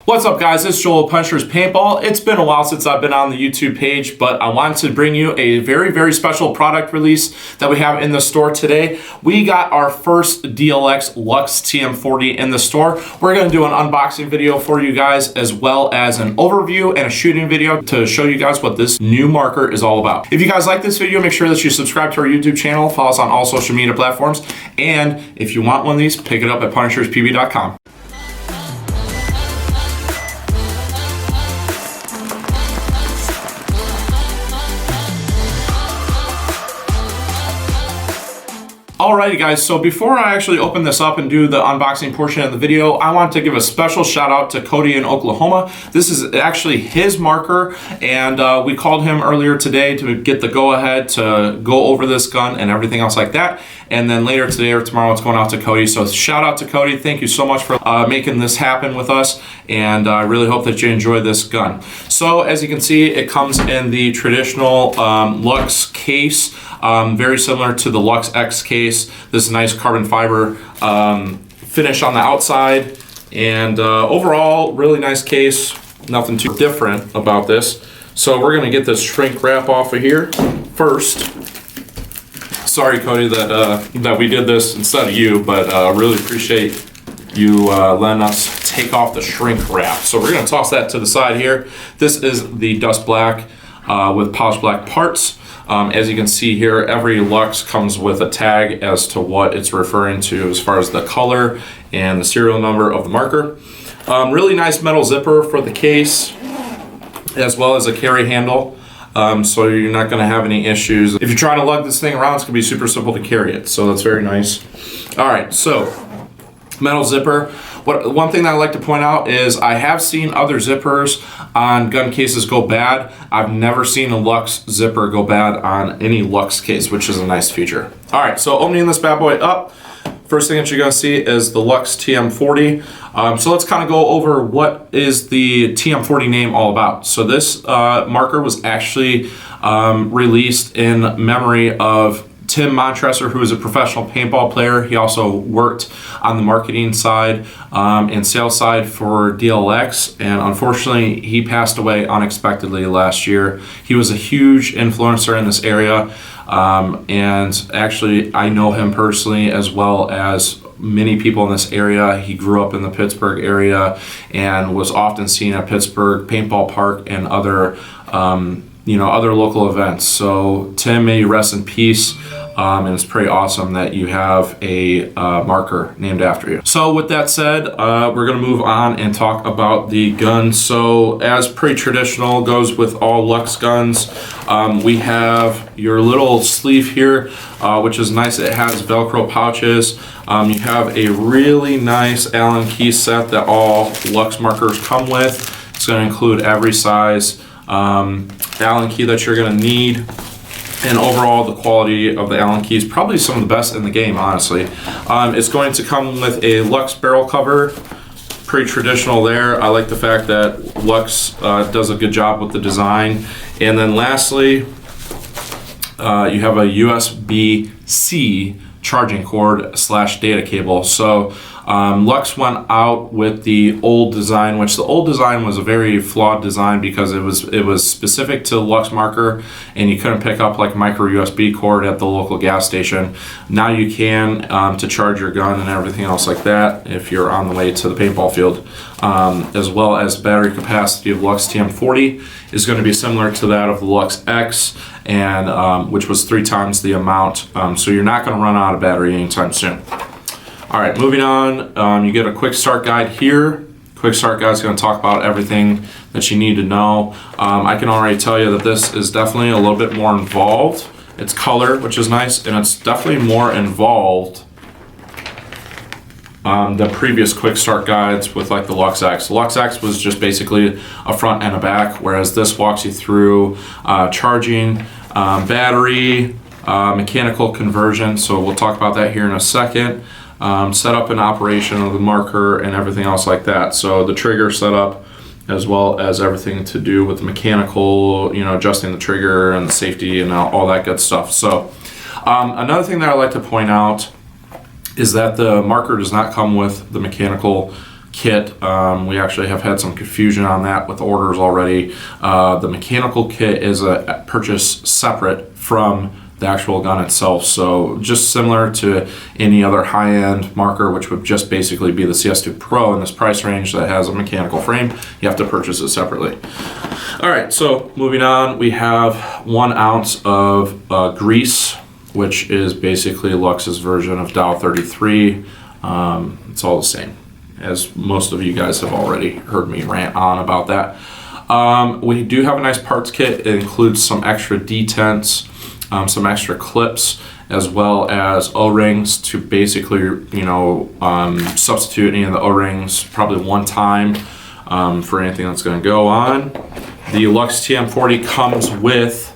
What's up, guys? It's Joel of Punishers Paintball. It's been a while since I've been on the YouTube page, but I wanted to bring you a very, very special product release that we have in the store today. We got our first DLX Luxe TM40 in the store. We're going to do an unboxing video for you guys, as well as an overview and a shooting video to show you guys what this new marker is all about. If you guys like this video, make sure that you subscribe to our YouTube channel, follow us on all social media platforms, and if you want one of these, pick it up at punisherspb.com. Alrighty guys, so before I actually open this up and do the unboxing portion of the video, I want to give a special shout out to Cody in Oklahoma. This is actually his marker, and we called him earlier today to get the go-ahead to go over this gun and everything else like that. And then later today or tomorrow it's going out to Cody. So shout out to Cody. Thank you so much for making this happen with us, and I really hope that you enjoy this gun. So as you can see, it comes in the traditional Luxe case, very similar to the Luxe X case. This nice carbon fiber finish on the outside, and overall really nice case. Nothing too different about this. So we're gonna get this shrink wrap off of here first. Sorry, Cody, that we did this instead of you, but really appreciate you letting us take off the shrink wrap. So we're gonna toss that to the side here. This is the dust black with polished black parts. As you can see here, every Luxe comes with a tag as to what it's referring to as far as the color and the serial number of the marker. Really nice metal zipper for the case, as well as a carry handle. So you're not going to have any issues. If you're trying to lug this thing around, it's going to be super simple to carry it. So that's very nice. All right, so metal zipper. One thing that I like to point out is I have seen other zippers on gun cases go bad. I've never seen a Luxe zipper go bad on any Luxe case, which is a nice feature. All right, so opening this bad boy up, first thing that you're gonna see is the Luxe TM40. So let's kind of go over what is the TM40 name all about. So this marker was actually released in memory of Tim Montresor, who is a professional paintball player. He also worked on the marketing side and sales side for DLX, and unfortunately he passed away unexpectedly last year. He was a huge influencer in this area, and actually I know him personally, as well as many people in this area. He grew up in the Pittsburgh area and was often seen at Pittsburgh Paintball Park and other other local events. So Tim, may you rest in peace. And it's pretty awesome that you have a marker named after you. So with that said, we're gonna move on and talk about the gun. So as pretty traditional goes with all Luxe guns, we have your little sleeve here, which is nice. It has Velcro pouches. You have a really nice Allen key set that all Luxe markers come with. It's gonna include every size Allen key that you're gonna need. And overall, the quality of the Allen key is probably some of the best in the game, honestly. It's going to come with a Luxe barrel cover, pretty traditional there. I like the fact that Luxe does a good job with the design. And then lastly, you have a USB-C charging cord / data cable. So Luxe went out with the old design, which the old design was a very flawed design because it was specific to the Luxe marker, and you couldn't pick up like micro USB cord at the local gas station. Now you can to charge your gun and everything else like that if you're on the way to the paintball field, as well as battery capacity of Luxe TM40 is going to be similar to that of the Luxe X, and which was 3 times the amount. So you're not going to run out of battery anytime soon. All right, moving on, you get a quick start guide here. Quick start guide is going to talk about everything that you need to know. I can already tell you that this is definitely a little bit more involved. It's color, which is nice, and it's definitely more involved than previous quick start guides with like the Luxe X. The Luxe X was just basically a front and a back, whereas this walks you through charging, battery, mechanical conversion. So we'll talk about that here in a second. Setup and operation of the marker and everything else like that. So the trigger setup, as well as everything to do with the mechanical, adjusting the trigger and the safety and all that good stuff. So another thing that I like to point out is that the marker does not come with the mechanical kit. We actually have had some confusion on that with orders already. The mechanical kit is a purchase separate from the actual gun itself, so just similar to any other high-end marker, which would just basically be the CS2 Pro in this price range that has a mechanical frame. You have to purchase it separately. All right, so moving on, we have 1 ounce of grease, which is basically Luxe's version of Dow 33. It's all the same, as most of you guys have already heard me rant on about that. We do have a nice parts kit. It includes some extra detents, some extra clips, as well as O-rings to basically, substitute any of the O-rings probably one time for anything that's going to go on. The Luxe TM40 comes with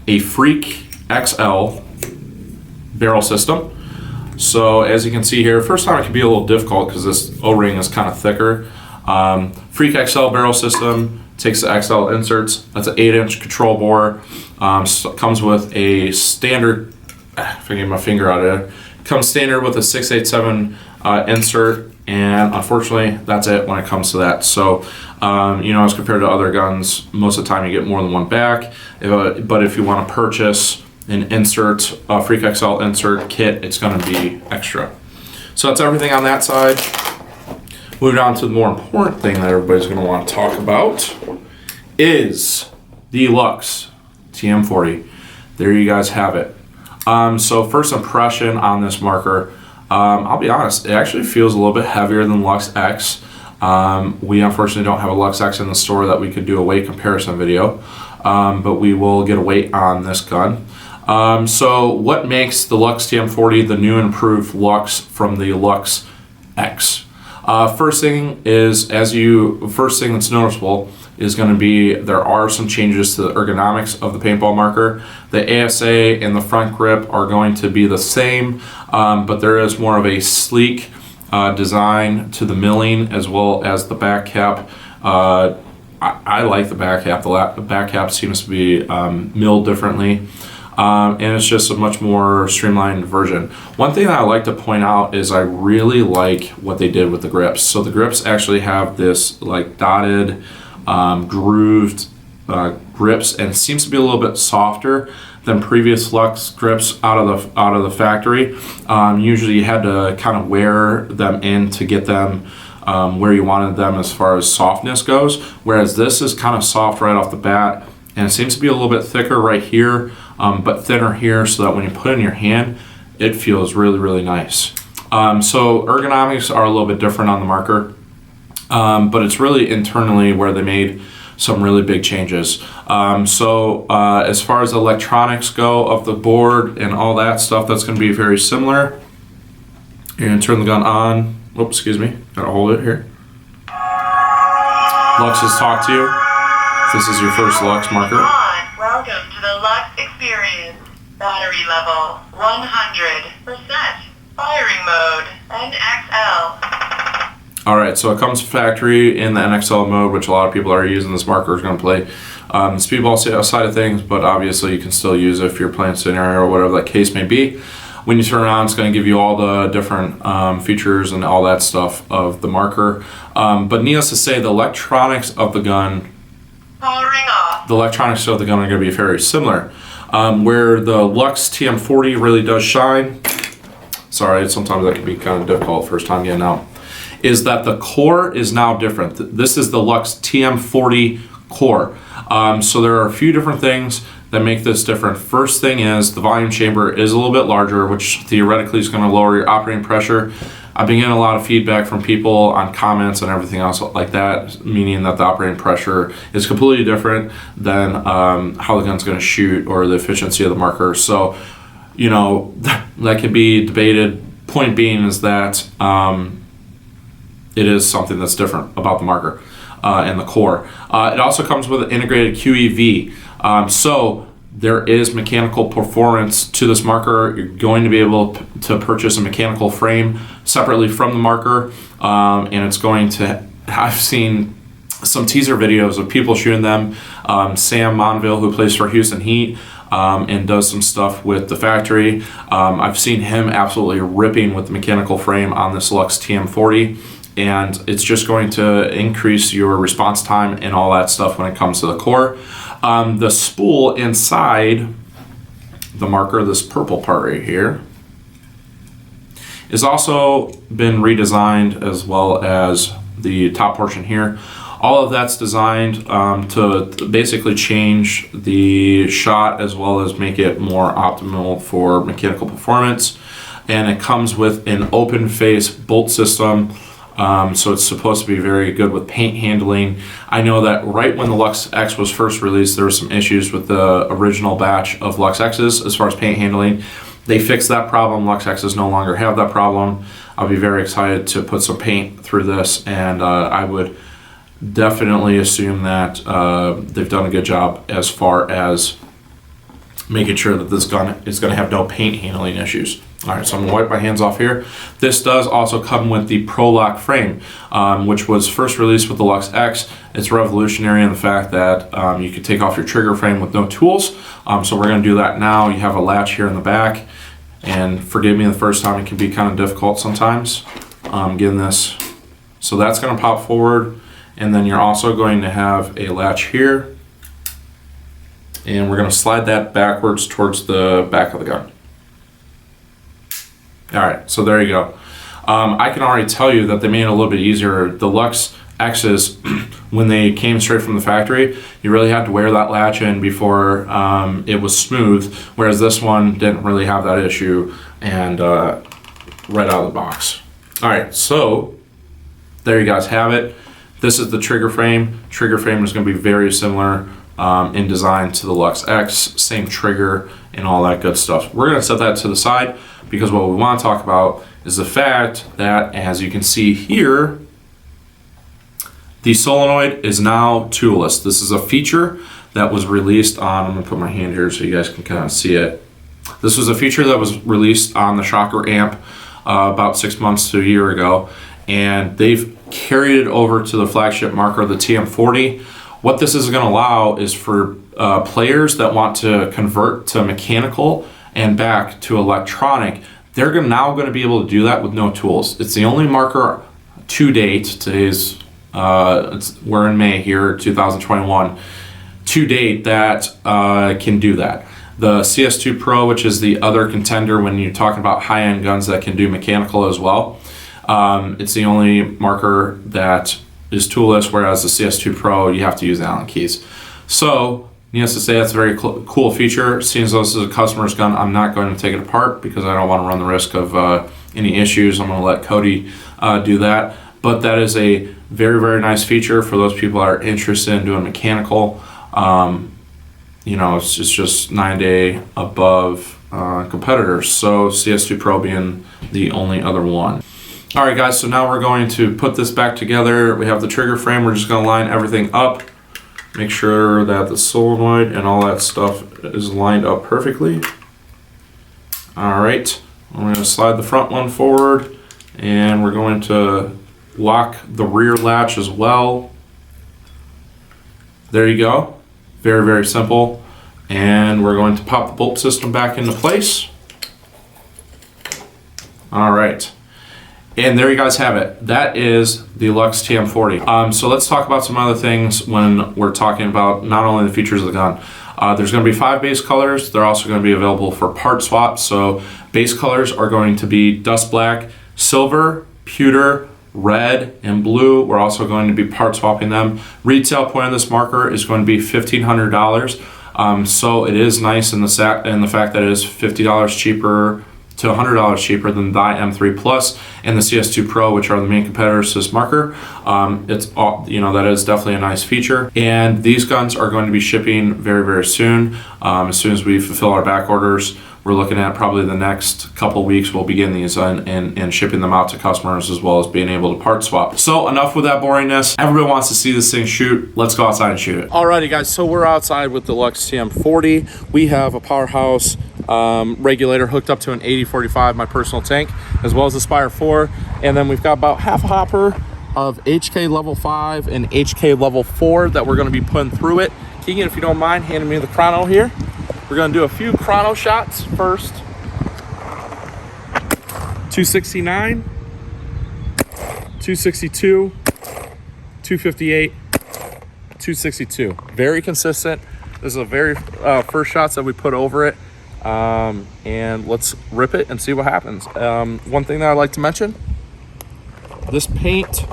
a Freak XL barrel system. So as you can see here, first time it can be a little difficult because this O-ring is kind of thicker. Freak XL barrel system takes the XL inserts. That's an 8-inch control bore. Comes with a standard, if I get my finger out of it, comes standard with a 687 insert, and unfortunately that's it when it comes to that. So as compared to other guns, most of the time you get more than one back, but if you want to purchase an insert, a Freak XL insert kit, it's going to be extra. So that's everything on that side. Moving on to the more important thing that everybody's going to want to talk about is the Luxe TM40. There you guys have it. So first impression on this marker, I'll be honest, it actually feels a little bit heavier than Luxe X. We unfortunately don't have a Luxe X in the store that we could do a weight comparison video, but we will get a weight on this gun. So what makes the Luxe TM40 the new improved Luxe from the Luxe X? First thing that's noticeable is going to be there are some changes to the ergonomics of the paintball marker. The ASA and the front grip are going to be the same, but there is more of a sleek design to the milling as well as the back cap. I like the back cap. The back cap seems to be milled differently. And it's just a much more streamlined version. One thing that I like to point out is I really like what they did with the grips. So the grips actually have this like dotted, grooved grips, and it seems to be a little bit softer than previous Luxe grips out of the factory. Usually you had to kind of wear them in to get them where you wanted them as far as softness goes, whereas this is kind of soft right off the bat, and it seems to be a little bit thicker right here, but thinner here, so that when you put it in your hand, it feels really, really nice. So ergonomics are a little bit different on the marker, but it's really internally where they made some really big changes. As far as electronics go of the board and all that stuff, that's going to be very similar. You're going to turn the gun on. Oops, excuse me. Gotta hold it here. Luxe has talked to you. This is your first Luxe marker. Welcome to the Luxe experience. Battery level 100%. Firing mode NXL. Alright, so it comes factory in the NXL mode, which a lot of people are using. This marker is going to play the speedball side of things, but obviously you can still use it if you're playing scenario or whatever that case may be. When you turn around, it's going to give you all the different features and all that stuff of the marker. But needless to say, the electronics of the gun Powering off. The electronics of the gun are going to be very similar. Where the Luxe TM40 really does shine, sorry, sometimes that can be kind of difficult first time getting out, is that the core is now different. This is the Luxe TM40 core. So there are a few different things that make this different. First thing is the volume chamber is a little bit larger, which theoretically is going to lower your operating pressure. I've been getting a lot of feedback from people on comments and everything else like that, meaning that the operating pressure is completely different than how the gun's going to shoot or the efficiency of the marker. So, that can be debated. Point being is that it is something that's different about the marker and the core. It also comes with an integrated QEV. So there is mechanical performance to this marker. You're going to be able to purchase a mechanical frame separately from the marker, and it's going to, I've seen some teaser videos of people shooting them. Sam Monville, who plays for Houston Heat and does some stuff with the factory, I've seen him absolutely ripping with the mechanical frame on this Luxe TM40. and it's just going to increase your response time and all that stuff when it comes to the core. The spool inside the marker, this purple part right here, has also been redesigned, as well as the top portion here. All of that's designed to basically change the shot as well as make it more optimal for mechanical performance. And it comes with an open face bolt system, so it's supposed to be very good with paint handling. I know that right when the Luxe X was first released, there were some issues with the original batch of Luxe X's as far as paint handling. They fixed that problem. Luxe X's no longer have that problem. I'll be very excited to put some paint through this, and I would definitely assume that they've done a good job as far as making sure that this gun is going to have no paint handling issues. All right, so I'm going to wipe my hands off here. This does also come with the Pro Lock frame, which was first released with the Luxe X. It's revolutionary in the fact that you can take off your trigger frame with no tools. So we're going to do that now. You have a latch here in the back, and forgive me, the first time it can be kind of difficult sometimes getting this. So that's going to pop forward, and then you're also going to have a latch here, and we're going to slide that backwards towards the back of the gun. All right, so there you go. I can already tell you that they made it a little bit easier. The Luxe X's, when they came straight from the factory, you really had to wear that latch in before it was smooth, whereas this one didn't really have that issue, and right out of the box. All right, so there you guys have it. This is the trigger frame. Trigger frame is going to be very similar in design to the Luxe X, same trigger and all that good stuff. We're going to set that to the side, because what we want to talk about is the fact that, as you can see here, the solenoid is now toolless. This is a feature that was released on, I'm going to put my hand here so you guys can kind of see it. This was a feature that was released on the Shocker amp about 6 months to a year ago, and they've carried it over to the flagship marker, the TM40. What this is going to allow is for players that want to convert to mechanical and back to electronic, they're now going to be able to do that with no tools. It's the only marker to date. Today's we're in May here, 2021. To date, that can do that. The CS2 Pro, which is the other contender when you're talking about high-end guns that can do mechanical as well, it's the only marker that is toolless, whereas the CS2 Pro, you have to use Allen keys. So, needless to say, that's a very cool feature. Seeing as though this is a customer's gun, I'm not going to take it apart because I don't want to run the risk of any issues. I'm going to let Cody do that. But that is a very, very nice feature for those people that are interested in doing mechanical. You know, it's just 9-day above competitors. So CS2 Pro being the only other one. All right, guys, so now we're going to put this back together. We have the trigger frame. We're just going to line everything up. Make sure that the solenoid and all that stuff is lined up perfectly. All right, I'm going to slide the front one forward, and we're going to lock the rear latch as well. There you go. Very, very simple. And we're going to pop the bolt system back into place. All right. And there you guys have it. That is the Luxe TM40. So let's talk about some other things when we're talking about not only the features of the gun. There's going to be 5 base colors. They're also going to be available for part swap. So base colors are going to be dust black, silver, pewter, red, and blue. We're also going to be part swapping them. Retail point on this marker is going to be $1,500. So it is nice in the fact that it is $50 cheaper to $100 cheaper than the M3 Plus and the CS2 Pro, which are the main competitors to this marker. It's all, you know, that is definitely a nice feature. And these guns are going to be shipping very, very soon. As soon as we fulfill our back orders, we're looking at probably the next couple weeks we'll begin these and shipping them out to customers, as well as being able to part swap. So enough with that boringness. Everybody wants to see this thing shoot. Let's go outside and shoot it. Alrighty, guys, so we're outside with the Luxe TM40. We have a powerhouse regulator hooked up to an 8045, my personal tank, as well as the Spire 4. And then we've got about half a hopper of HK level 5 and HK level 4 that we're going to be putting through it. Keegan, if you don't mind, handing me the chrono here. We're going to do a few chrono shots first. 269, 262, 258, 262. Very consistent. This is the very first shots that we put over it. And let's rip it and see what happens. One thing that I'd like to mention, this paint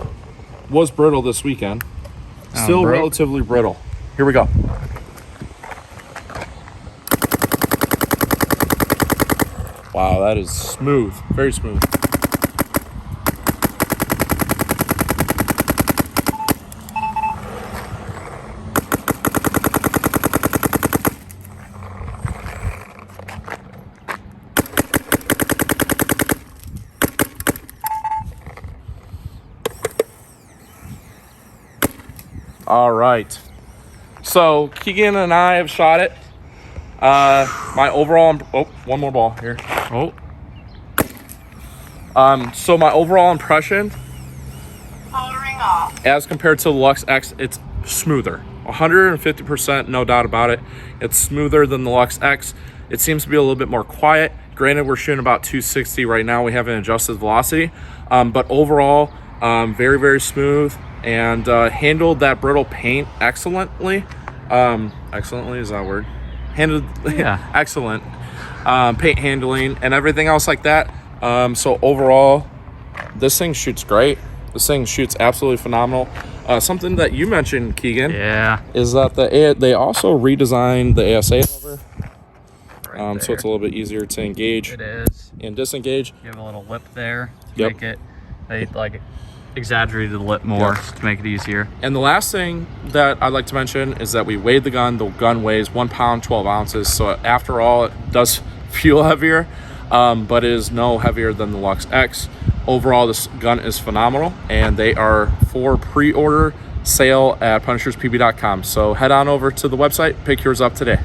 was brittle this weekend. Still relatively brittle. Here we go. Wow, that is smooth, very smooth. All right, so Keegan and I have shot it. My overall, one more ball here. So my overall impression, Powering off. as compared to the Luxe X, it's smoother. 150%, no doubt about it. It's smoother than the Luxe X. It seems to be a little bit more quiet. Granted, we're shooting about 260 right now. We haven't adjusted velocity, but overall, very, very smooth, and handled that brittle paint excellently. Excellently, is that a word? Handled, Yeah. excellent. Paint handling and everything else like that. So overall, this thing shoots great. This thing shoots absolutely phenomenal. Something that you mentioned, Keegan, Yeah. is that they also redesigned the ASA lever, Right so it's a little bit easier to engage It is. and disengage. You have a little lip there to Yep. make it. They like exaggerated the lip more to make it easier. And the last thing that I'd like to mention is that we weighed the gun. The gun weighs 1 pound, 12 ounces. So after all, it does feel heavier, but it is no heavier than the Luxe X. Overall, this gun is phenomenal, and they are for pre-order sale at punisherspb.com. So head on over to the website, pick yours up today.